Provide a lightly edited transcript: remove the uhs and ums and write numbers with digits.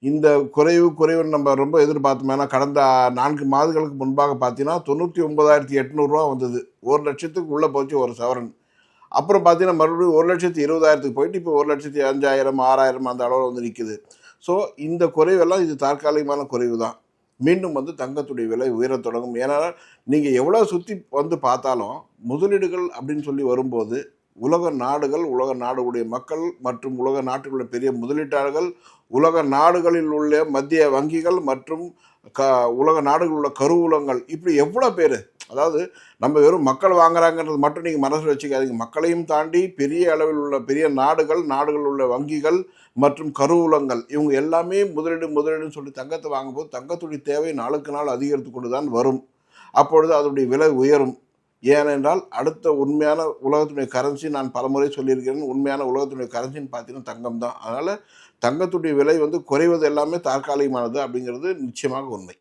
இந்த குறைவுன்னு நம்ம ரொம்ப எதிர்பார்த்தோம். ஏன்னா கடந்த 4 மாதங்களுக்கு முன்பாக பார்த்தீங்கன்னா 99,800 வந்தது. 1,00,000க்கு உள்ளே போச்சு ஒரு சவரன். அப்புறம் பார்த்தீங்கன்னா மறுபடியும் 1,20,000க்கு போயிட்டு இப்போ 1,05,000 6,000 அந்த அளவில் வந்து நிற்குது. ஸோ இந்த குறைவெல்லாம் இது தற்காலிகமான குறைவு தான். மீண்டும் வந்து தங்கத்துடைய விலை உயரத் தொடங்கும். ஏன்னா நீங்கள் எவ்வளோ சுற்றி வந்து பார்த்தாலும் முதலீடுகள் அப்படின்னு சொல்லி வரும்போது உலக நாடுகள், உலக நாடுகளுடைய மக்கள் மற்றும் உலக நாட்டுகளுடைய பெரிய முதலீட்டாளர்கள், உலக நாடுகளில் உள்ள மத்திய வங்கிகள் மற்றும் உலக நாடுகளில் உள்ள கருவூலங்கள், இப்படி எவ்வளோ பேர், அதாவது நம்ம வெறும் மக்கள் வாங்குறாங்கன்றது மட்டும் நீங்கள் மனசில் வச்சுக்காதீங்க. மக்களையும் தாண்டி பெரிய அளவில் உள்ள பெரிய நாடுகள் உள்ள வங்கிகள் மற்றும் கருவூலங்கள், இவங்க எல்லாமே முதலீடுன்னு சொல்லி தங்கத்தை வாங்கும்போது தங்கத்துடைய தேவை நாளுக்கு நாள் அதிகரித்து கொண்டு தான் வரும். அப்பொழுது அதனுடைய விலை உயரும். ஏனென்றால் அடுத்த உண்மையான உலகத்துடைய கரன்சி, நான் பலமுறை சொல்லியிருக்கிறேன், உண்மையான உலகத்துடைய கரன்சின்னு பார்த்தீங்கன்னா தங்கம் தான். அதனால் தங்கத்துடைய விலை வந்து குறைவது எல்லாமே தற்காலிகமானது அப்படிங்கிறது நிச்சயமாக உண்மை.